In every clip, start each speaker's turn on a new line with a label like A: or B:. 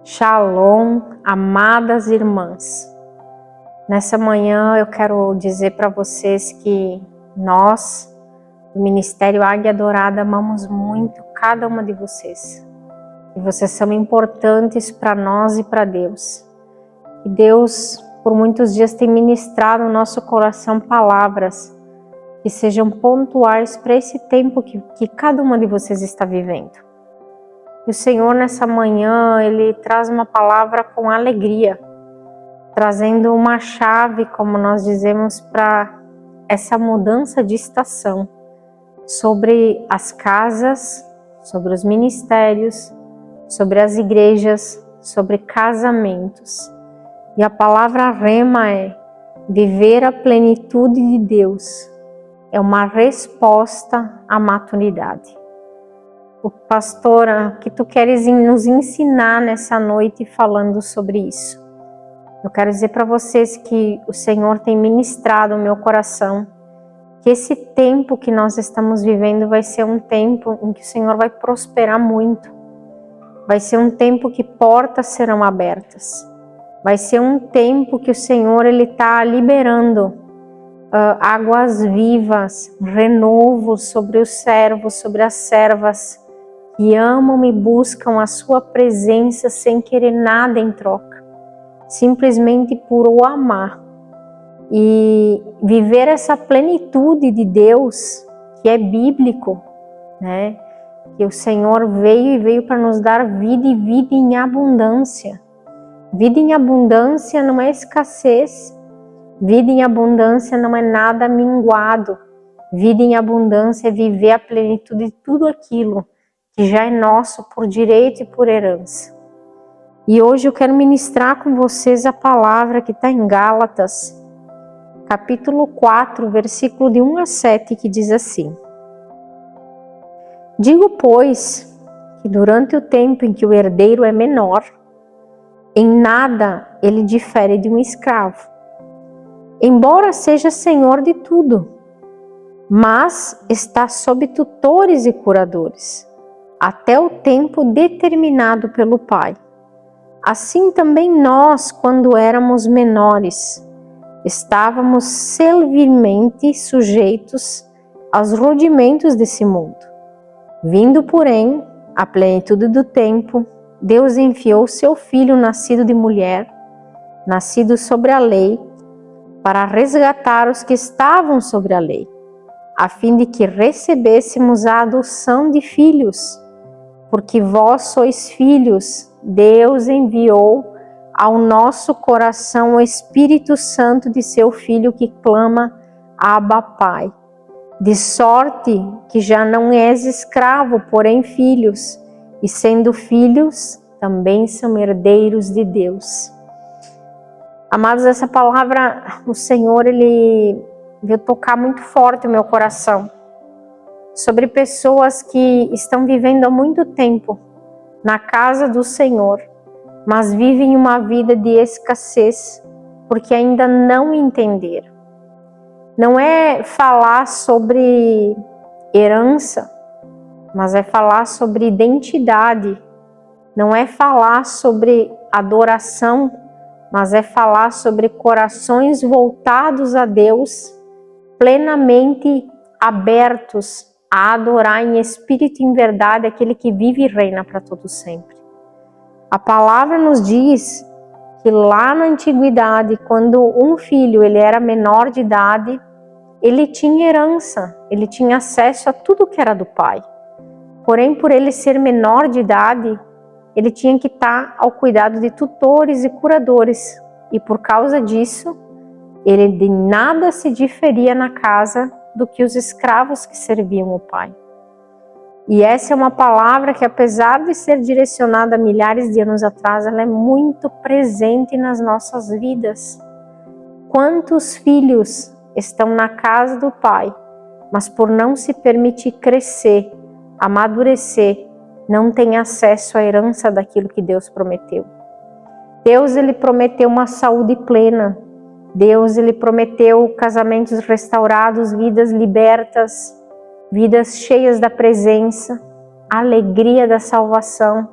A: Shalom, amadas irmãs. Nessa manhã eu quero dizer para vocês que nós, do Ministério Águia Dourada, amamos muito cada uma de vocês. E vocês são importantes para nós e para Deus. E Deus, por muitos dias, tem ministrado no nosso coração palavras que sejam pontuais para esse tempo que cada uma de vocês está vivendo. E o Senhor, nessa manhã, Ele traz uma palavra com alegria, trazendo uma chave, como nós dizemos, para essa mudança de estação, sobre as casas, sobre os ministérios, sobre as igrejas, sobre casamentos. E a palavra rema é viver a plenitude de Deus, é uma resposta à maturidade. Pastora, que tu queres nos ensinar nessa noite falando sobre isso? Eu quero dizer para vocês que o Senhor tem ministrado no meu coração que esse tempo que nós estamos vivendo vai ser um tempo em que o Senhor vai prosperar muito. Vai ser um tempo que portas serão abertas. Vai ser um tempo que o Senhor está liberando águas vivas, renovo sobre os servos, sobre as servas que amam e buscam a sua presença sem querer nada em troca, simplesmente por o amar e viver essa plenitude de Deus que é bíblico, né? Que o Senhor veio para nos dar vida e vida em abundância. Vida em abundância não é escassez, vida em abundância não é nada minguado, vida em abundância é viver a plenitude de tudo aquilo que já é nosso por direito e por herança. E hoje eu quero ministrar com vocês a palavra que está em Gálatas, capítulo 4, versículo de 1 a 7, que diz assim: Digo, pois, que durante o tempo em que o herdeiro é menor, em nada ele difere de um escravo, embora seja senhor de tudo, mas está sob tutores e curadores, até o tempo determinado pelo Pai. Assim também nós, quando éramos menores, estávamos servilmente sujeitos aos rudimentos desse mundo. Vindo, porém, à plenitude do tempo, Deus enviou seu Filho nascido de mulher, nascido sobre a lei, para resgatar os que estavam sobre a lei, a fim de que recebêssemos a adoção de filhos. Porque vós sois filhos, Deus enviou ao nosso coração o Espírito Santo de seu Filho que clama, Abba, Pai. De sorte que já não és escravo, porém filhos, e sendo filhos, também são herdeiros de Deus. Amados, essa palavra, o Senhor, Ele veio tocar muito forte o meu coração, sobre pessoas que estão vivendo há muito tempo na casa do Senhor, mas vivem uma vida de escassez, porque ainda não entenderam. Não é falar sobre herança, mas é falar sobre identidade. Não é falar sobre adoração, mas é falar sobre corações voltados a Deus, plenamente abertos a adorar em espírito e em verdade aquele que vive e reina para todo sempre. A palavra nos diz que lá na antiguidade, quando um filho ele era menor de idade, ele tinha herança, ele tinha acesso a tudo que era do pai. Porém, por ele ser menor de idade, ele tinha que estar ao cuidado de tutores e curadores. E por causa disso, ele de nada se diferia na casa do que os escravos que serviam o pai. E essa é uma palavra que, apesar de ser direcionada a milhares de anos atrás, ela é muito presente nas nossas vidas. Quantos filhos estão na casa do pai, mas por não se permitir crescer, amadurecer, não têm acesso à herança daquilo que Deus prometeu. Deus, Ele prometeu uma saúde plena. Deus, Ele prometeu casamentos restaurados, vidas libertas, vidas cheias da presença, alegria da salvação.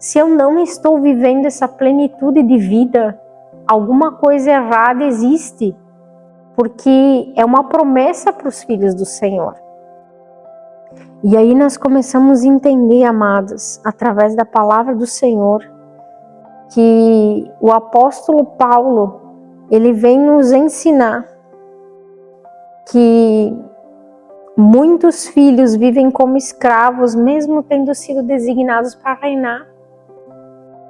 A: Se eu não estou vivendo essa plenitude de vida, alguma coisa errada existe, porque é uma promessa para os filhos do Senhor. E aí nós começamos a entender, amados, através da palavra do Senhor, que o apóstolo Paulo, ele vem nos ensinar que muitos filhos vivem como escravos, mesmo tendo sido designados para reinar.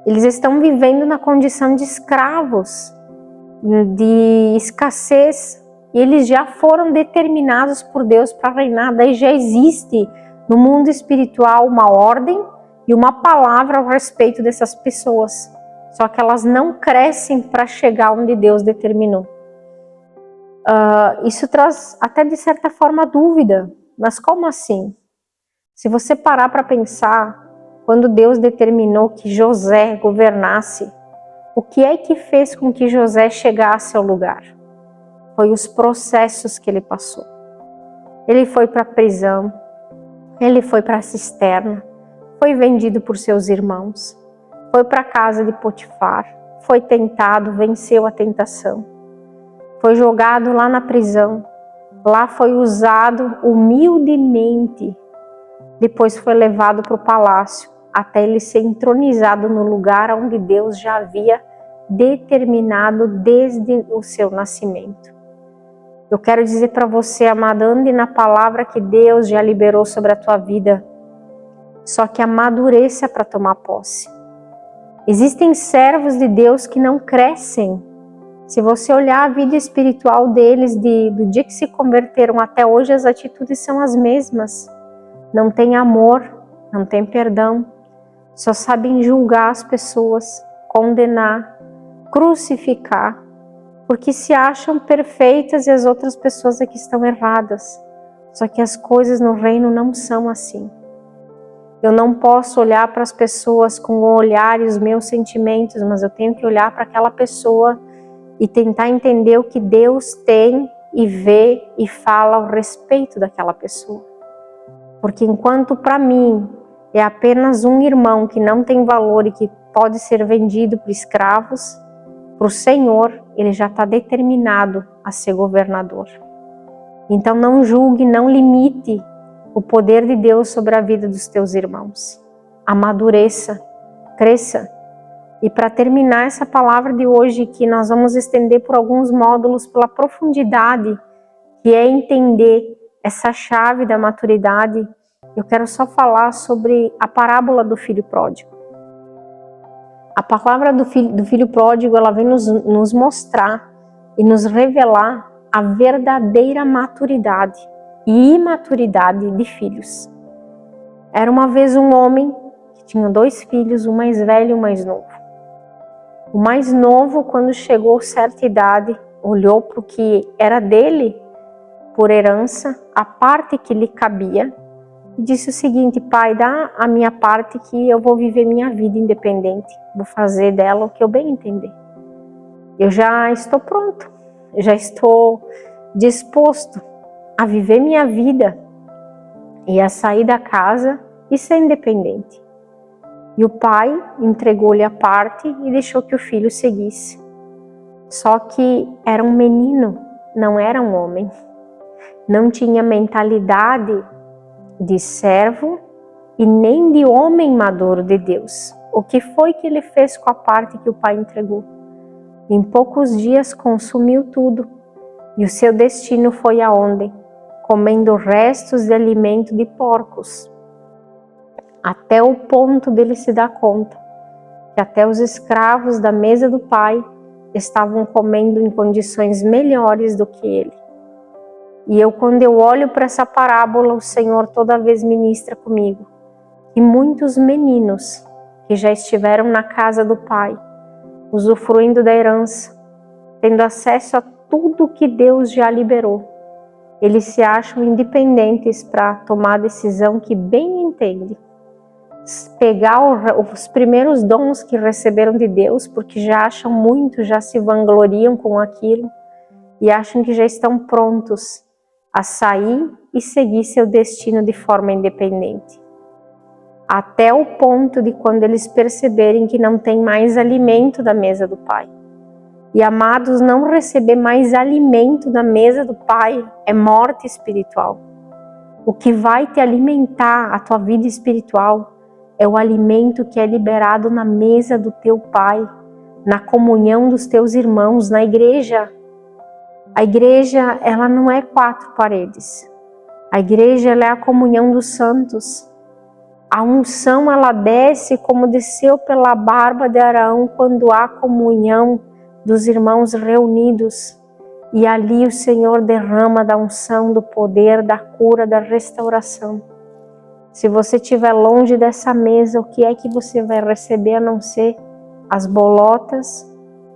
A: Eles estão vivendo na condição de escravos, de escassez, e eles já foram determinados por Deus para reinar. Daí já existe no mundo espiritual uma ordem e uma palavra ao respeito dessas pessoas, só que elas não crescem para chegar onde Deus determinou. Isso traz até de certa forma dúvida, mas como assim? Se você parar para pensar, quando Deus determinou que José governasse, o que é que fez com que José chegasse ao lugar? Foi os processos que ele passou. Ele foi para a prisão, ele foi para a cisterna, foi vendido por seus irmãos, foi para a casa de Potifar, foi tentado, venceu a tentação, foi jogado lá na prisão, lá foi usado humildemente, depois foi levado para o palácio, até ele ser entronizado no lugar onde Deus já havia determinado desde o seu nascimento. Eu quero dizer para você, amado, ande na palavra que Deus já liberou sobre a tua vida, só que amadureça para tomar posse. Existem servos de Deus que não crescem. Se você olhar a vida espiritual deles, do dia que se converteram até hoje, as atitudes são as mesmas. Não tem amor, não tem perdão, só sabem julgar as pessoas, condenar, crucificar, porque se acham perfeitas e as outras pessoas é que estão erradas. Só que as coisas no reino não são assim. Eu não posso olhar para as pessoas com o olhar e os meus sentimentos, mas eu tenho que olhar para aquela pessoa e tentar entender o que Deus tem e vê e fala ao respeito daquela pessoa. Porque enquanto para mim é apenas um irmão que não tem valor e que pode ser vendido por escravos, para o Senhor, ele já está determinado a ser governador. Então não julgue, não limite o poder de Deus sobre a vida dos teus irmãos. Amadureça, cresça. E para terminar essa palavra de hoje, que nós vamos estender por alguns módulos pela profundidade, que é entender essa chave da maturidade, eu quero só falar sobre a parábola do filho pródigo. A palavra do filho pródigo, ela vem nos mostrar e nos revelar a verdadeira maturidade e imaturidade de filhos. Era uma vez um homem que tinha 2 filhos, um mais velho e um mais novo. O mais novo, quando chegou a certa idade, olhou para o que era dele por herança, a parte que lhe cabia, e disse o seguinte: pai, dá a minha parte que eu vou viver minha vida independente, vou fazer dela o que eu bem entender. Eu já estou pronto, já estou disposto a viver minha vida e a sair da casa e ser independente. E o pai entregou-lhe a parte e deixou que o filho seguisse. Só que era um menino, não era um homem. Não tinha mentalidade de servo e nem de homem maduro de Deus. O que foi que ele fez com a parte que o pai entregou? Em poucos dias consumiu tudo, e o seu destino foi aonde? Comendo restos de alimento de porcos, até o ponto dele se dar conta que até os escravos da mesa do pai estavam comendo em condições melhores do que ele. E quando eu olho para essa parábola, o Senhor toda vez ministra comigo que muitos meninos que já estiveram na casa do pai, usufruindo da herança, tendo acesso a tudo que Deus já liberou, eles se acham independentes para tomar a decisão que bem entende. Pegar os primeiros dons que receberam de Deus, porque já acham muito, já se vangloriam com aquilo e acham que já estão prontos a sair e seguir seu destino de forma independente. até o ponto de quando eles perceberem que não tem mais alimento da mesa do Pai. E amados, não receber mais alimento da mesa do Pai é morte espiritual. O que vai te alimentar a tua vida espiritual é o alimento que é liberado na mesa do teu Pai, na comunhão dos teus irmãos, na igreja. A igreja, ela não é 4 paredes. A igreja, ela é a comunhão dos santos. A unção, ela desce como desceu pela barba de Arão quando há comunhão dos irmãos reunidos. E ali o Senhor derrama da unção, do poder, da cura, da restauração. Se você estiver longe dessa mesa, o que é que você vai receber a não ser as bolotas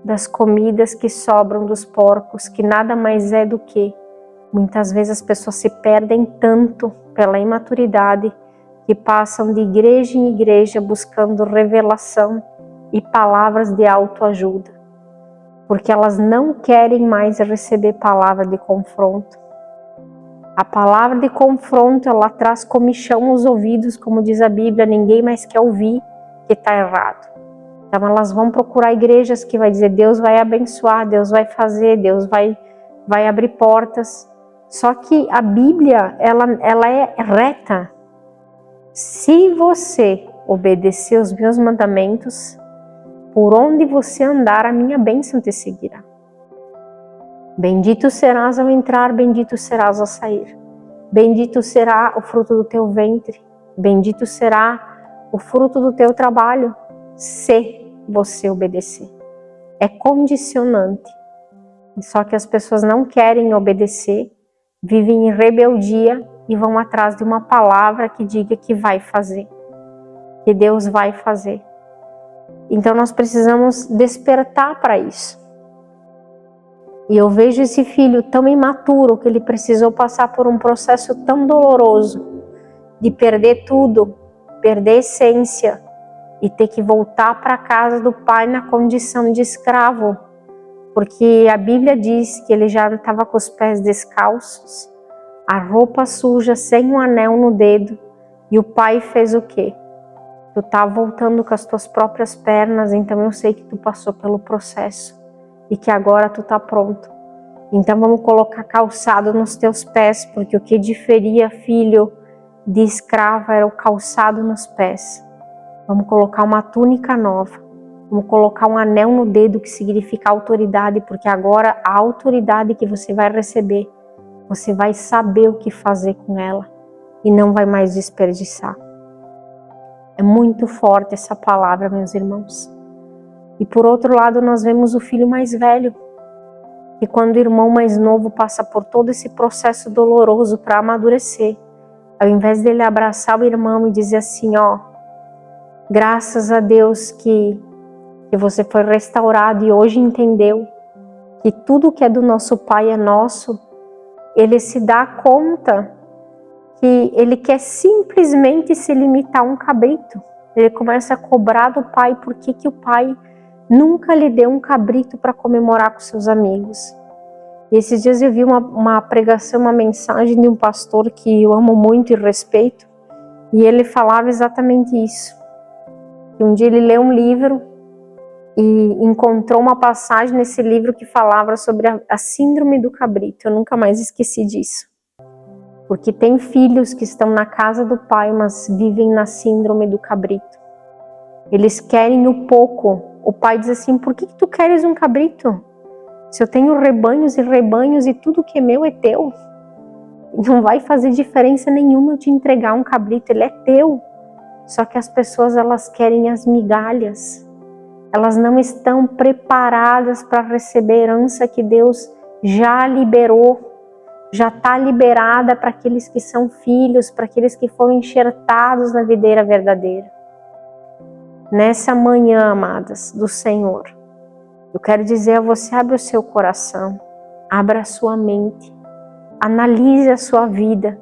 A: das comidas que sobram dos porcos, que nada mais é do que, muitas vezes as pessoas se perdem tanto pela imaturidade que passam de igreja em igreja buscando revelação e palavras de autoajuda, porque elas não querem mais receber palavra de confronto. A palavra de confronto, ela traz comichão aos ouvidos, como diz a Bíblia, ninguém mais quer ouvir que está errado. Então elas vão procurar igrejas que vai dizer, Deus vai abençoar, Deus vai fazer, Deus vai abrir portas. Só que a Bíblia, ela é reta. Se você obedecer os meus mandamentos, por onde você andar, a minha bênção te seguirá. Bendito serás ao entrar, bendito serás ao sair. Bendito será o fruto do teu ventre. Bendito será o fruto do teu trabalho, se você obedecer. É condicionante. Só que as pessoas não querem obedecer, vivem em rebeldia e vão atrás de uma palavra que diga que vai fazer, que Deus vai fazer. Então nós precisamos despertar para isso. E eu vejo esse filho tão imaturo que ele precisou passar por um processo tão doloroso de perder tudo, perder a essência e ter que voltar para a casa do pai na condição de escravo, porque a Bíblia diz que ele já estava com os pés descalços, a roupa suja, sem um anel no dedo, e o pai fez o quê? Tu tá voltando com as tuas próprias pernas, então eu sei que tu passou pelo processo e que agora tu tá pronto. Então vamos colocar calçado nos teus pés, porque o que diferia filho de escravo era o calçado nos pés. Vamos colocar uma túnica nova, vamos colocar um anel no dedo que significa autoridade, porque agora a autoridade que você vai receber, você vai saber o que fazer com ela e não vai mais desperdiçar. É muito forte essa palavra, meus irmãos. E por outro lado, nós vemos o filho mais velho, que quando o irmão mais novo passa por todo esse processo doloroso para amadurecer, ao invés dele abraçar o irmão e dizer assim, ó, graças a Deus que você foi restaurado e hoje entendeu que tudo que é do nosso pai é nosso, ele se dá conta que ele quer simplesmente se limitar a um cabrito. Ele começa a cobrar do pai por que o pai nunca lhe deu um cabrito para comemorar com seus amigos. E esses dias eu vi uma pregação, uma mensagem de um pastor que eu amo muito e respeito, e ele falava exatamente isso. Que um dia ele leu um livro e encontrou uma passagem nesse livro que falava sobre a síndrome do cabrito. Eu nunca mais esqueci disso. Porque tem filhos que estão na casa do pai, mas vivem na síndrome do cabrito. Eles querem o pouco. O pai diz assim, por que tu queres um cabrito? Se eu tenho rebanhos e rebanhos e tudo que é meu é teu. Não vai fazer diferença nenhuma eu te entregar um cabrito, ele é teu. Só que as pessoas, elas querem as migalhas. Elas não estão preparadas para receber a herança que Deus já liberou. Já está liberada para aqueles que são filhos, para aqueles que foram enxertados na videira verdadeira. Nessa manhã, amadas, do Senhor, eu quero dizer a você, abra o seu coração, abra a sua mente, analise a sua vida,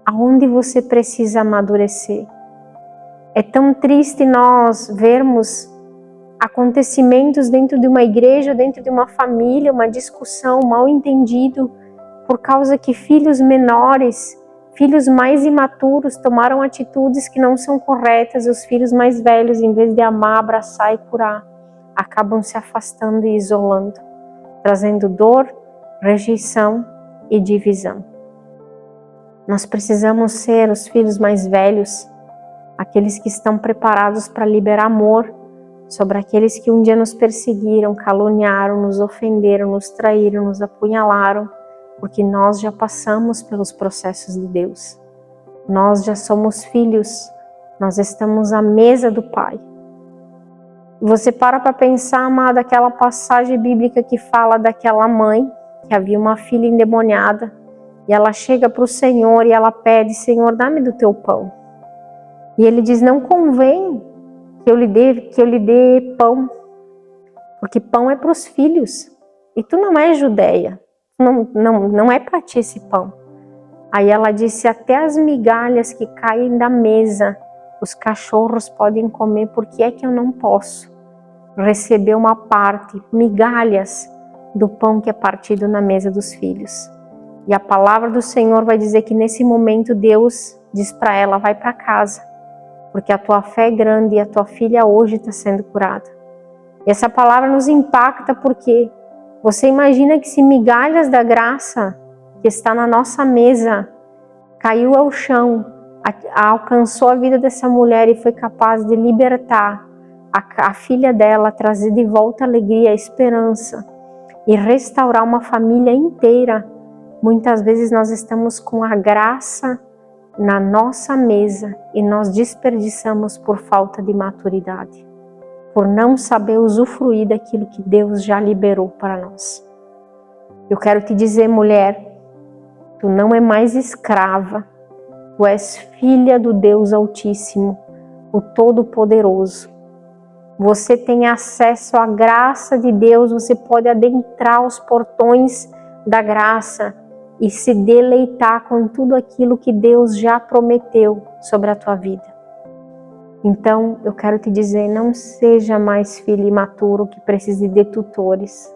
A: aonde você precisa amadurecer. É tão triste nós vermos acontecimentos dentro de uma igreja, dentro de uma família, uma discussão, um mal entendido, por causa que filhos menores Filhos mais imaturos tomaram atitudes que não são corretas, e os filhos mais velhos, em vez de amar, abraçar e curar, acabam se afastando e isolando, trazendo dor, rejeição e divisão. Nós precisamos ser os filhos mais velhos, aqueles que estão preparados para liberar amor sobre aqueles que um dia nos perseguiram, caluniaram, nos ofenderam, nos traíram, nos apunhalaram, porque nós já passamos pelos processos de Deus. Nós já somos filhos, nós estamos à mesa do Pai. Você para pensar, amada, aquela passagem bíblica que fala daquela mãe, que havia uma filha endemoniada, e ela chega para o Senhor e ela pede: Senhor, dá-me do teu pão. E ele diz: não convém que eu lhe dê pão, porque pão é para os filhos, e tu não és judeia, não é para ti esse pão. Aí ela disse: até as migalhas que caem da mesa, os cachorros podem comer, por que é que eu não posso receber uma parte, migalhas, do pão que é partido na mesa dos filhos? E a palavra do Senhor vai dizer que nesse momento Deus diz para ela: vai para casa, porque a tua fé é grande e a tua filha hoje está sendo curada. E essa palavra nos impacta porque você imagina que se migalhas da graça que está na nossa mesa caiu ao chão, alcançou a vida dessa mulher e foi capaz de libertar a filha dela, trazer de volta a alegria, a esperança e restaurar uma família inteira. Muitas vezes nós estamos com a graça na nossa mesa e nós desperdiçamos por falta de maturidade, por não saber usufruir daquilo que Deus já liberou para nós. Eu quero te dizer, mulher, tu não é mais escrava, tu és filha do Deus Altíssimo, o Todo-Poderoso. Você tem acesso à graça de Deus, você pode adentrar os portões da graça e se deleitar com tudo aquilo que Deus já prometeu sobre a tua vida. Então, eu quero te dizer, não seja mais filho imaturo que precise de tutores,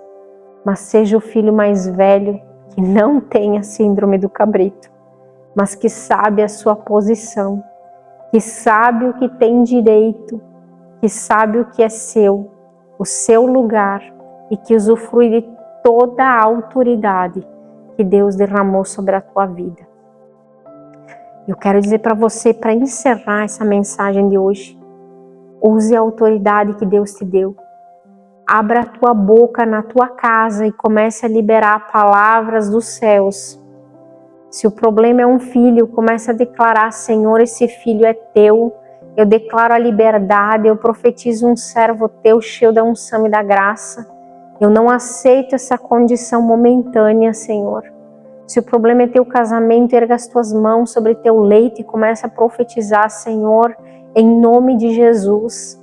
A: mas seja o filho mais velho que não tem a síndrome do cabrito, mas que sabe a sua posição, que sabe o que tem direito, que sabe o que é seu, o seu lugar, e que usufrui de toda a autoridade que Deus derramou sobre a tua vida. Eu quero dizer para você, para encerrar essa mensagem de hoje, use a autoridade que Deus te deu. Abra a tua boca na tua casa e comece a liberar palavras dos céus. Se o problema é um filho, comece a declarar: Senhor, esse filho é teu. Eu declaro a liberdade, eu profetizo um servo teu cheio da unção e da graça. Eu não aceito essa condição momentânea, Senhor. Se o problema é teu casamento, erga as tuas mãos sobre teu leito e começa a profetizar: Senhor, em nome de Jesus.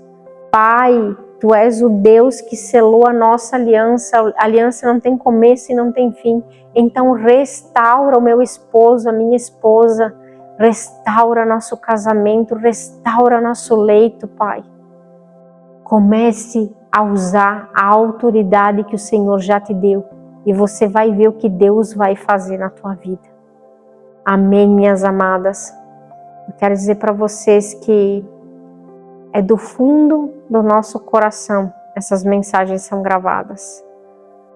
A: Pai, tu és o Deus que selou a nossa aliança. A aliança não tem começo e não tem fim. Então restaura o meu esposo, a minha esposa. Restaura nosso casamento, restaura nosso leito, Pai. Comece a usar a autoridade que o Senhor já te deu e você vai ver o que Deus vai fazer na tua vida. Amém, minhas amadas. Eu quero dizer para vocês que é do fundo do nosso coração essas mensagens são gravadas.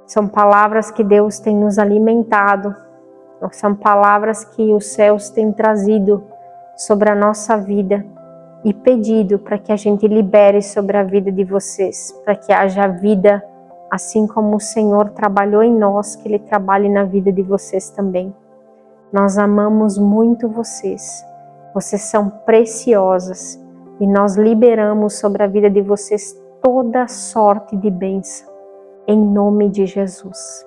A: São palavras que Deus tem nos alimentado. São palavras que os céus têm trazido sobre a nossa vida e pedido para que a gente libere sobre a vida de vocês, para que haja vida, assim como o Senhor trabalhou em nós, que Ele trabalhe na vida de vocês também. Nós amamos muito vocês, vocês são preciosas e nós liberamos sobre a vida de vocês toda sorte de bênção, em nome de Jesus.